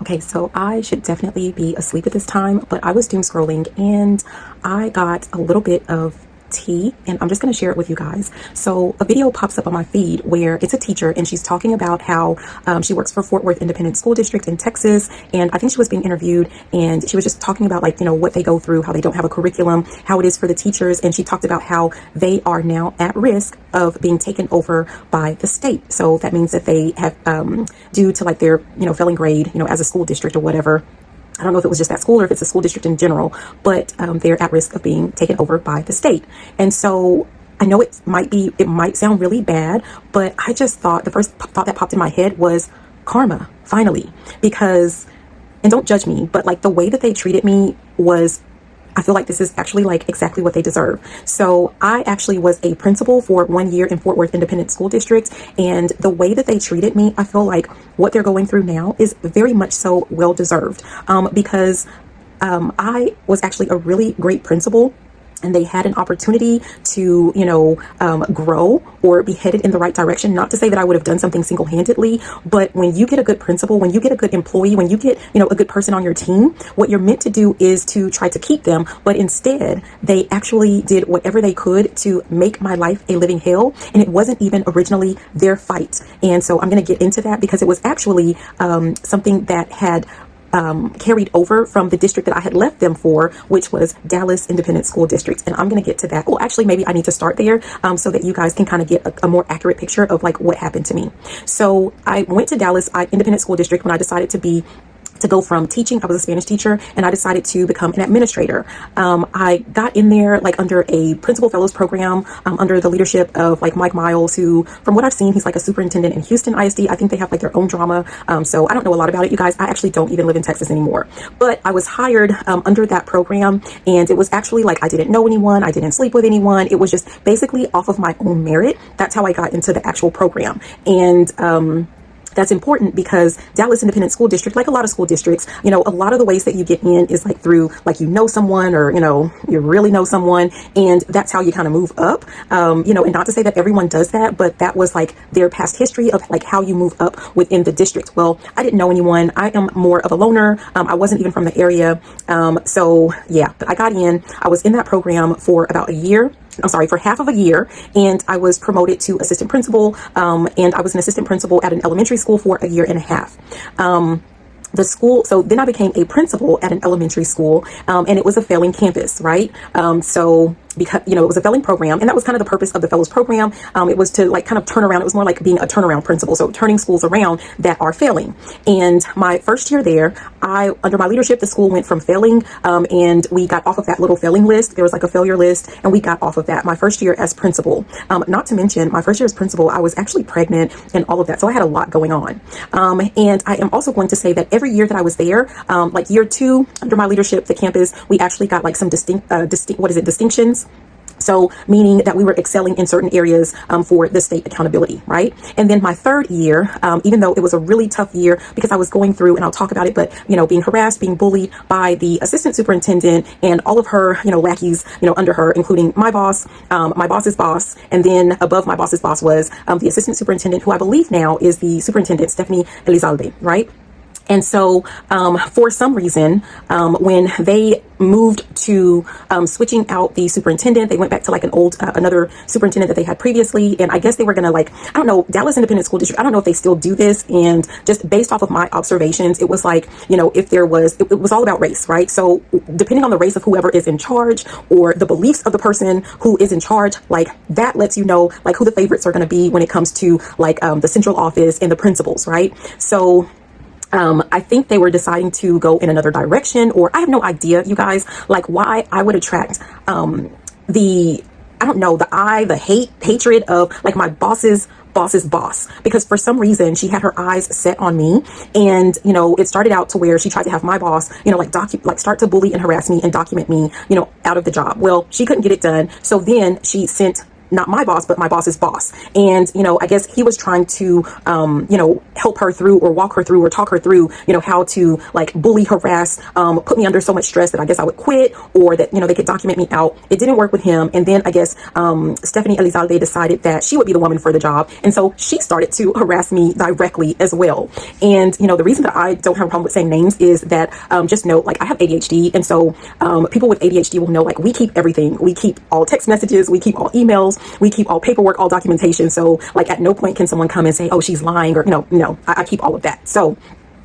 Okay, so I should definitely be asleep at this time, but I was doom scrolling and I got a little bit of tea and I'm just going to share it with you guys. So a video pops up on my feed where it's a teacher and she's talking about how she works for Fort Worth Independent School District in Texas, and I think she was being interviewed and she was just talking about, like, you know, what they go through, how they don't have a curriculum, how it is for the teachers, and she talked about how they are now at risk of being taken over by the state. So that means that they have due to like their, you know, failing grade, you know, as a school district or whatever. I don't know if it was just that school or if it's a school district in general, but they're at risk of being taken over by the state. And so I know it might sound really bad, but I just thought the first thought that popped in my head was karma, finally, because, and don't judge me, but like the way that they treated me was, I feel like this is actually like exactly what they deserve. So I actually was a principal for 1 year in Fort Worth Independent School District, and the way that they treated me, I feel like what they're going through now is very much so well deserved, because I was actually a really great principal and they had an opportunity to, you know, grow or be headed in the right direction. Not to say that I would have done something single-handedly, but when you get a good principal, when you get a good employee, when you get, you know, a good person on your team, what you're meant to do is to try to keep them. But instead, they actually did whatever they could to make my life a living hell. And it wasn't even originally their fight. And so I'm going to get into that because it was actually something that had carried over from the district that I had left them for, which was Dallas Independent School District. And I'm going to get to that. Well, actually, maybe I need to start there so that you guys can kind of get a more accurate picture of like what happened to me. So I went to Dallas Independent School District when I decided to go from teaching. I was a Spanish teacher and I decided to become an administrator. I got in there like under a principal fellows program under the leadership of like Mike Miles, who from what I've seen, he's like a superintendent in Houston ISD. I think they have like their own drama. So I don't know a lot about it, you guys. I actually don't even live in Texas anymore, but I was hired under that program, and it was actually like I didn't know anyone. I didn't sleep with anyone. It was just basically off of my own merit. That's how I got into the actual program. And that's important because Dallas Independent School District, like a lot of school districts, you know, a lot of the ways that you get in is like through, like, you know someone, or, you know, you really know someone, and that's how you kind of move up, you know, and not to say that everyone does that, but that was like their past history of like how you move up within the district. Well, I didn't know anyone. I am more of a loner. I wasn't even from the area. So yeah, but I got in. I was in that program for about a year. I'm sorry, for half of a year, and I was promoted to assistant principal, and I was an assistant principal at an elementary school for a year and a half. So then I became a principal at an elementary school, and it was a failing campus, right? So because, you know, it was a failing program, and that was kind of the purpose of the fellows program. It was to like kind of turn around. It was more like being a turnaround principal. So turning schools around that are failing. And my first year there, under my leadership, the school went from failing, and we got off of that little failing list. There was like a failure list, and we got off of that my first year as principal. Not to mention my first year as principal, I was actually pregnant and all of that. So I had a lot going on. And I am also going to say that every year that I was there, like year 2 under my leadership, the campus, we actually got like some distinctions. So meaning that we were excelling in certain areas for the state accountability, right? And then my third year, even though it was a really tough year because I was going through, and I'll talk about it, but, you know, being harassed, being bullied by the assistant superintendent and all of her, you know, lackeys, you know, under her, including my boss, my boss's boss, and then above my boss's boss was the assistant superintendent, who I believe now is the superintendent, Stephanie Elizalde, right? And so for some reason, when they moved to switching out the superintendent, they went back to like another superintendent that they had previously. And I guess they were going to, like, I don't know, Dallas Independent School District, I don't know if they still do this. And just based off of my observations, it was like, you know, if there was, it was all about race, right? So depending on the race of whoever is in charge or the beliefs of the person who is in charge, like that lets you know like who the favorites are going to be when it comes to like the central office and the principals, right? So I think they were deciding to go in another direction, or I have no idea, you guys, like why I would attract the hatred of like my boss's boss, because for some reason she had her eyes set on me. And, you know, it started out to where she tried to have my boss, you know, like start to bully and harass me and document me, you know, out of the job. Well, she couldn't get it done. So then she sent not my boss, but my boss's boss. And, I guess he was trying to, help her through or walk her through or talk her through, how to like bully, harass, put me under so much stress that I guess I would quit, or that, they could document me out. It didn't work with him. And then I guess Stephanie Elizalde decided that she would be the woman for the job. And so she started to harass me directly as well. And, the reason that I don't have a problem with saying names is that just know, like, I have ADHD. And so people with ADHD will know, like, we keep everything. We keep all text messages. We keep all emails. We keep all paperwork, all documentation. So, like, at no point can someone come and say, oh, she's lying, or, no, I keep all of that. So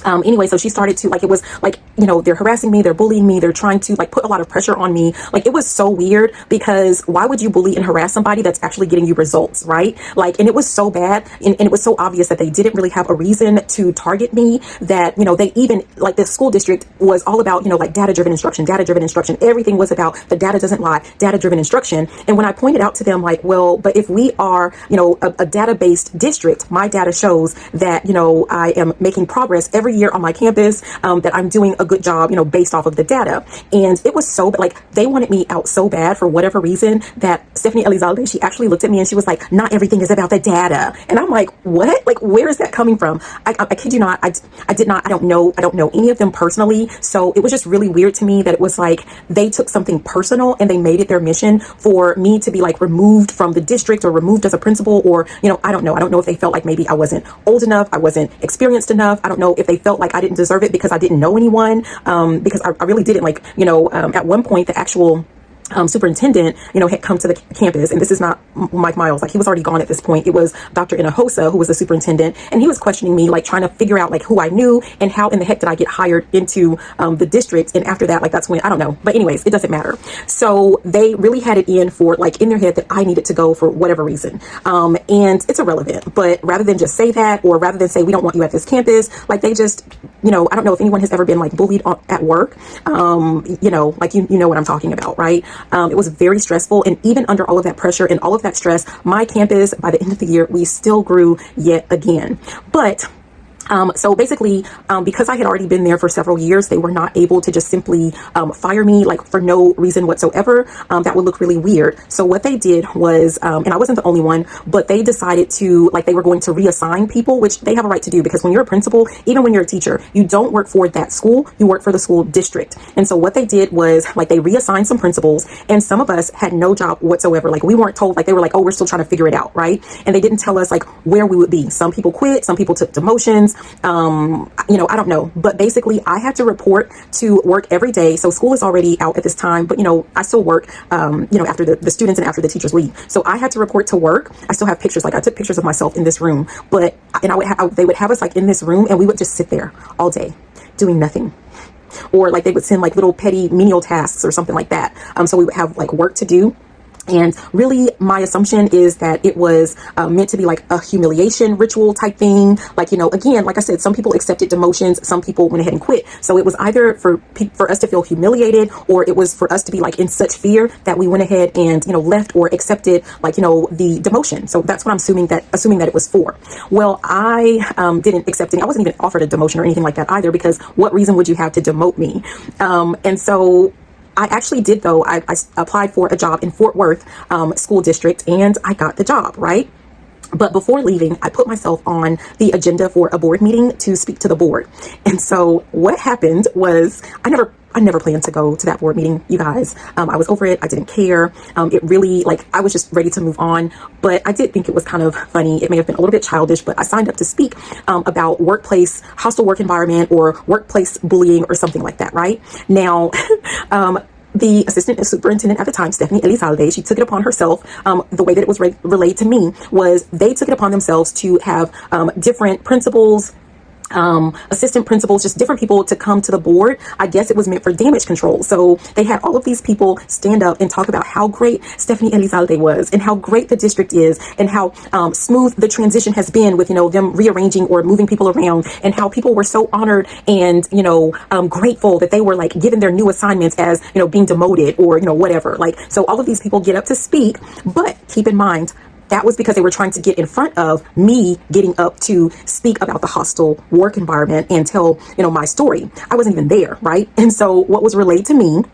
anyway, so she started to, like, it was like, they're harassing me, they're bullying me, they're trying to like put a lot of pressure on me. Like, it was so weird, because why would you bully and harass somebody that's actually getting you results, right? Like, and it was so bad, and it was so obvious that they didn't really have a reason to target me, that, they even, like, the school district was all about, like, data-driven instruction, everything was about the data doesn't lie, data-driven instruction. And when I pointed out to them, like, well, but if we are, a data-based district, my data shows that, I am making progress every year on my campus, that I'm doing a good job, based off of the data. And it was so, like, they wanted me out so bad for whatever reason, that Stephanie Elizalde, she actually looked at me and she was like, not everything is about the data. And I'm like, what? Like, where is that coming from? I kid you not. I don't know any of them personally. So it was just really weird to me that it was like, they took something personal and they made it their mission for me to be like removed from the district, or removed as a principal, or, I don't know. I don't know if they felt like maybe I wasn't old enough, I wasn't experienced enough. I don't know if they felt like I didn't deserve it because I didn't know anyone, because I really didn't, like, at one point the actual superintendent, had come to the campus, and this is not Mike Miles, like, he was already gone at this point. It was Dr. Inahosa, who was the superintendent, and he was questioning me, like, trying to figure out, like, who I knew and how in the heck did I get hired into the district. And after that, like, that's when, I don't know, but anyways, it doesn't matter. So they really had it in for, like, in their head that I needed to go for whatever reason, and it's irrelevant. But rather than just say that, or rather than say we don't want you at this campus, like, they just, I don't know if anyone has ever been like bullied at work, like, you know what I'm talking about, right? It was very stressful. And even under all of that pressure and all of that stress, my campus, by the end of the year, we still grew yet again. But so basically, because I had already been there for several years, they were not able to just simply fire me, like, for no reason whatsoever. That would look really weird. So what they did was, and I wasn't the only one, but they decided to, like, they were going to reassign people, which they have a right to do, because when you're a principal, even when you're a teacher, you don't work for that school, you work for the school district. And so what they did was, like, they reassigned some principals, and some of us had no job whatsoever. Like, we weren't told, like, they were like, oh, we're still trying to figure it out, right? And they didn't tell us, like, where we would be. Some people quit, some people took demotions. I don't know, but basically I had to report to work every day. So school is already out at this time, but I still work, after the students and after the teachers leave. So I had to report to work. I still have pictures. Like, I took pictures of myself in this room, but, and they would have us, like, in this room, and we would just sit there all day doing nothing. Or, like, they would send, like, little petty menial tasks or something like that. So we would have, like, work to do. And really, my assumption is that it was meant to be like a humiliation ritual type thing. Like, again, like I said, some people accepted demotions, some people went ahead and quit. So it was either for us to feel humiliated, or it was for us to be, like, in such fear that we went ahead and, left or accepted, like, the demotion. So that's what I'm assuming that it was for. Well, I didn't accept it. I wasn't even offered a demotion or anything like that either, because what reason would you have to demote me? And so I actually did, though. I applied for a job in Fort Worth school district, and I got the job, right? But before leaving, I put myself on the agenda for a board meeting to speak to the board. And so what happened was, I never planned to go to that board meeting, you guys. I was over it. I didn't care. It really, like, I was just ready to move on. But I did think it was kind of funny. It may have been a little bit childish, but I signed up to speak about workplace, hostile work environment, or workplace bullying, or something like that, right? Now, the assistant superintendent at the time, Stephanie Elizalde, she took it upon herself. The way that it was relayed to me was, they took it upon themselves to have different principals, assistant principals, just different people to come to the board. I guess it was meant for damage control. So they had all of these people stand up and talk about how great Stephanie Elizalde was, and how great the district is, and how smooth the transition has been with, them rearranging or moving people around, and how people were so honored and, grateful that they were, like, given their new assignments as, being demoted or, whatever. Like, so all of these people get up to speak, but keep in mind, that was because they were trying to get in front of me getting up to speak about the hostile work environment and tell, my story. I wasn't even there, right? And so what was relayed to me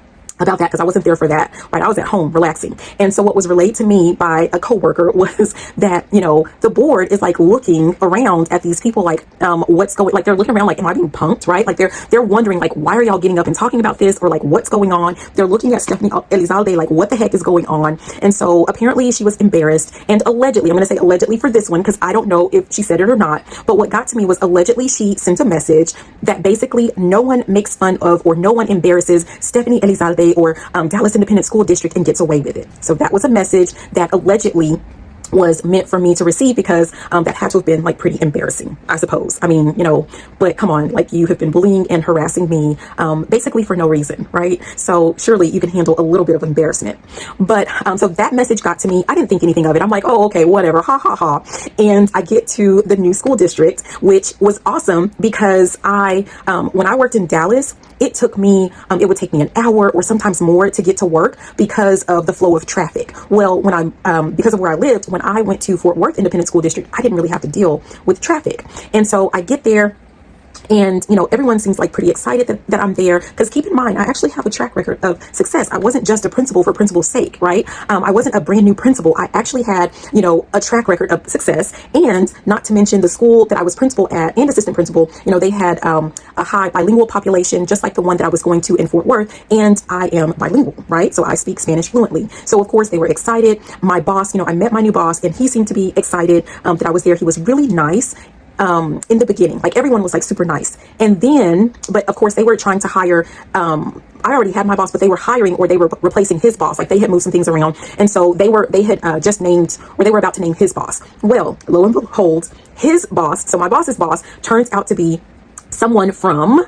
about that because I wasn't there for that, right? I was at home relaxing. And so what was relayed to me by a coworker was that, the board is like looking around at these people like, what's going, like they're looking around like, am I being punked, right? Like they're wondering like, why are y'all getting up and talking about this? Or like, what's going on? They're looking at Stephanie Elizalde like, what the heck is going on? And so apparently she was embarrassed, and allegedly, I'm going to say allegedly for this one because I don't know if she said it or not, but what got to me was allegedly she sent a message that basically no one makes fun of or no one embarrasses Stephanie Elizalde or Dallas Independent School District and gets away with it. So that was a message that allegedly was meant for me to receive because that had to have been like pretty embarrassing, I suppose. I mean, but come on, like you have been bullying and harassing me basically for no reason, right? So surely you can handle a little bit of embarrassment. But so that message got to me. I didn't think anything of it. I'm like, oh, okay, whatever, ha ha ha. And I get to the new school district, which was awesome because when I worked in Dallas, it took me, it would take me an hour or sometimes more to get to work because of the flow of traffic. Well, because of where I lived, when I went to Fort Worth Independent School District, I didn't really have to deal with traffic. And so I get there, and, everyone seems like pretty excited that I'm there because keep in mind, I actually have a track record of success. I wasn't just a principal for principal's sake, right? I wasn't a brand new principal. I actually had, a track record of success, and not to mention the school that I was principal at and assistant principal, they had a high bilingual population, just like the one that I was going to in Fort Worth. And I am bilingual, right? So I speak Spanish fluently. So of course they were excited. My boss, I met my new boss and he seemed to be excited that I was there. He was really nice. In the beginning, like everyone was like super nice. And then, but of course they were trying to hire, I already had my boss, but they were hiring or they were replacing his boss. Like they had moved some things around. And so they had just named, or they were about to name his boss. Well, lo and behold, his boss, so my boss's boss turns out to be someone from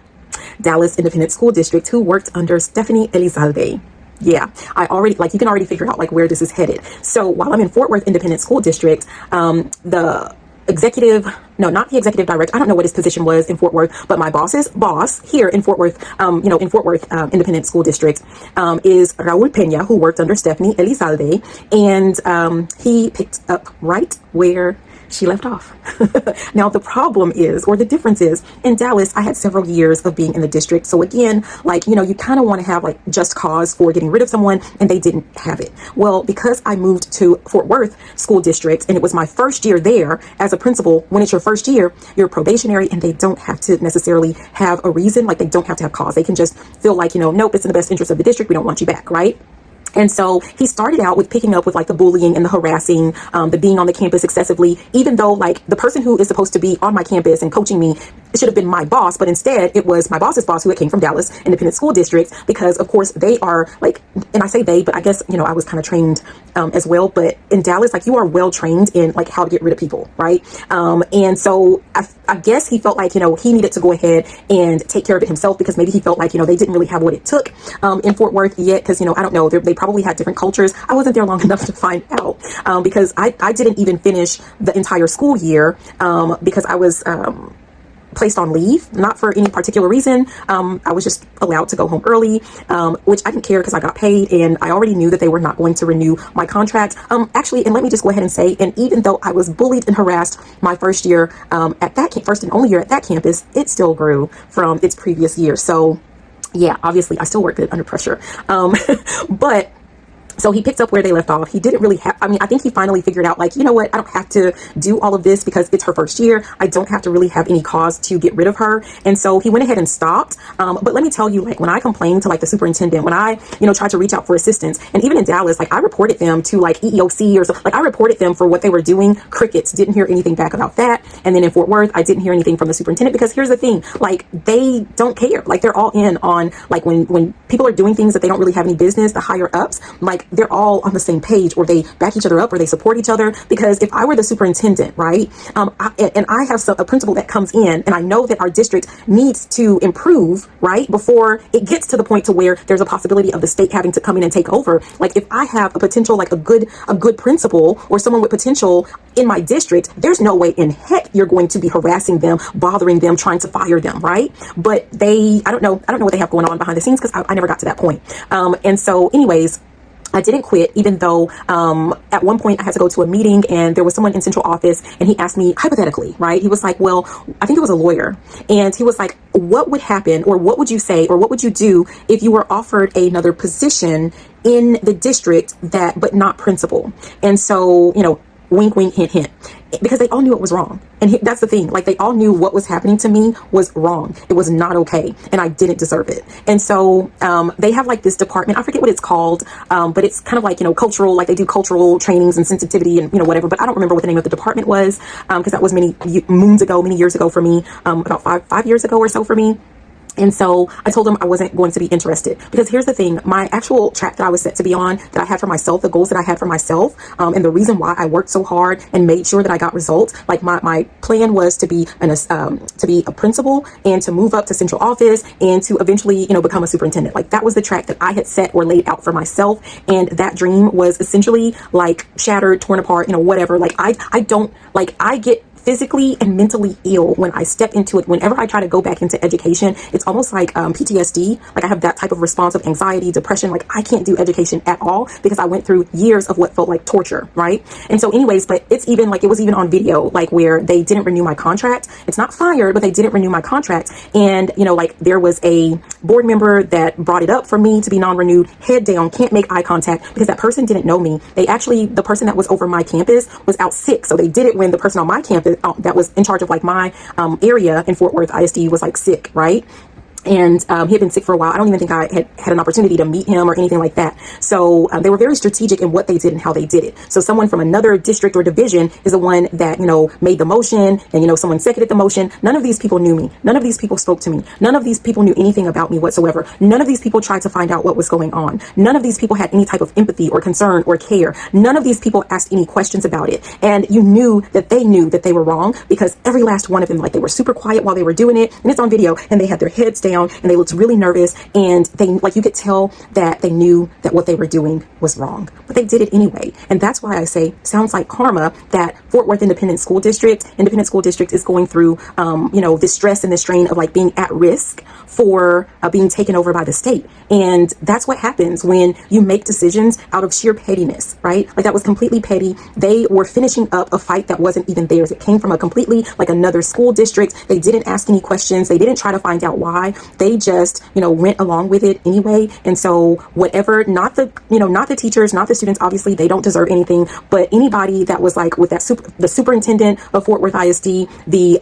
Dallas Independent School District who worked under Stephanie Elizalde. Yeah, you can already figure out like where this is headed. So while I'm in Fort Worth Independent School District, not the executive director, I don't know what his position was in Fort Worth, but my boss's boss here in Fort Worth, Independent School District, is Raul Pena, who worked under Stephanie Elizalde, and he picked up right where she left off. Now, the problem is, or the difference is, in Dallas, I had several years of being in the district. So again, you kind of want to have like just cause for getting rid of someone, and they didn't have it. Well, because I moved to Fort Worth School District, and it was my first year there as a principal. When it's your first year, you're probationary, and they don't have to necessarily have a reason. Like they don't have to have cause. They can just feel like, nope, it's in the best interest of the district. We don't want you back, right? And so he started out with picking up with like the bullying and the harassing, the being on the campus excessively, even though like the person who is supposed to be on my campus and coaching me, it should have been my boss, but instead it was my boss's boss who came from Dallas Independent School District, because of course they are like, and I say they, but I guess, I was kind of trained as well. But in Dallas, like you are well trained in like how to get rid of people, right? And so I guess he felt like, he needed to go ahead and take care of it himself, because maybe he felt like, they didn't really have what it took in Fort Worth yet, because, I don't know, they probably had different cultures. I wasn't there long enough to find out because I didn't even finish the entire school year because I was placed on leave, not for any particular reason. I was just allowed to go home early, which I didn't care because I got paid, and I already knew that they were not going to renew my contract. Actually, and let me just go ahead and say, and even though I was bullied and harassed my first year at that first and only year at that campus, it still grew from its previous year. So yeah, obviously I still work good under pressure. But so he picked up where they left off. He didn't really have, I think he finally figured out like, you know what, I don't have to do all of this because it's her first year. I don't have to really have any cause to get rid of her. And so he went ahead and stopped. But let me tell you, like when I complained to like the superintendent, when I, tried to reach out for assistance, and even in Dallas, like I reported them to like EEOC or so, like I reported them for what they were doing. Crickets, didn't hear anything back about that. And then in Fort Worth, I didn't hear anything from the superintendent, because here's the thing, like they don't care. Like they're all in on like when people are doing things that they don't really have any business, the higher ups, like they're all on the same page, or they back each other up, or they support each other. Because if I were the superintendent, right, I have a principal that comes in, and I know that our district needs to improve, right, before it gets to the point to where there's a possibility of the state having to come in and take over. Like if I have a potential, like a good principal or someone with potential in my district, there's no way in heck you're going to be harassing them, bothering them, trying to fire them, right? But I don't know what they have going on behind the scenes, because I never got to that point. And so anyways, I didn't quit, even though at one point I had to go to a meeting and there was someone in central office and he asked me hypothetically, right? He was like, well, I think it was a lawyer. And he was like, what would happen, or what would you say, or what would you do if you were offered another position in the district but not principal? And so, wink, wink, hint, hint, because they all knew it was wrong. And that's the thing, like they all knew what was happening to me was wrong. It was not okay. And I didn't deserve it. And so they have like this department, I forget what it's called, but it's kind of like, cultural, like they do cultural trainings and sensitivity and, whatever. But I don't remember what the name of the department was, because that was many years ago for me, about five years ago or so for me. And so I told him I wasn't going to be interested, because here's the thing, my actual track that I was set to be on, that I had for myself, the goals that I had for myself, and the reason why I worked so hard and made sure that I got results, like my plan was to be a principal and to move up to central office and to eventually, become a superintendent. Like that was the track that I had set or laid out for myself. And that dream was essentially like shattered, torn apart, whatever. Like I get physically and mentally ill when I step into it. Whenever I try to go back into education, it's almost like PTSD. Like I have that type of response of anxiety, depression. Like I can't do education at all because I went through years of what felt like torture, right? And so anyways, but it was even on video, like where they didn't renew my contract. It's not fired, but they didn't renew my contract. And, like there was a board member that brought it up for me to be non-renewed, head down, can't make eye contact, because that person didn't know me. The person that was over my campus was out sick. So they did it when the person on my campus that was in charge of like my area in Fort Worth ISD was like sick, right? And he had been sick for a while. I don't even think I had an opportunity to meet him or anything like that. So they were very strategic in what they did and how they did it. So someone from another district or division is the one that, made the motion, and, someone seconded the motion. None of these people knew me. None of these people spoke to me. None of these people knew anything about me whatsoever. None of these people tried to find out what was going on. None of these people had any type of empathy or concern or care. None of these people asked any questions about it. And you knew that they were wrong, because every last one of them, like they were super quiet while they were doing it. And it's on video, and they had their heads down and they looked really nervous, and you could tell that they knew that what they were doing was wrong, but they did it anyway. And that's why I say, sounds like karma, that Fort Worth Independent School District is going through, this stress and the strain of like being at risk for being taken over by the state. And that's what happens when you make decisions out of sheer pettiness, right? Like that was completely petty. They were finishing up a fight that wasn't even theirs. It came from a completely like another school district. They didn't ask any questions. They didn't try to find out why. They just, went along with it anyway. And so whatever, not the teachers, not the students, obviously they don't deserve anything, but anybody that was like with the superintendent of Fort Worth ISD,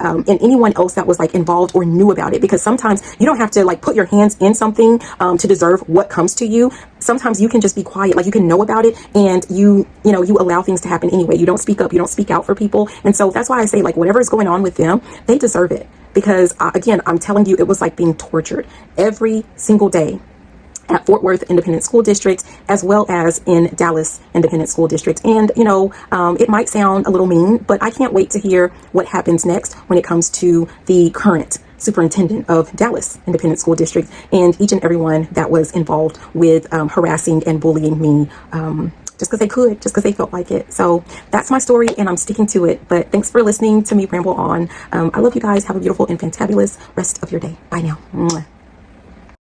and anyone else that was like involved or knew about it, because sometimes you don't have to like put your hands in something to deserve what comes to you. Sometimes you can just be quiet, like you can know about it, and you allow things to happen anyway. You don't speak up, you don't speak out for people. And so that's why I say, like, whatever is going on with them, they deserve it. Because again, I'm telling you, it was like being tortured every single day at Fort Worth Independent School District, as well as in Dallas Independent School District. And, it might sound a little mean, but I can't wait to hear what happens next when it comes to the current superintendent of Dallas Independent School District and each and everyone that was involved with harassing and bullying me, just because they could, just because they felt like it. So that's my story, and I'm sticking to it. But thanks for listening to me ramble on. I love you guys. Have a beautiful and fantabulous rest of your day. Bye now. Mwah.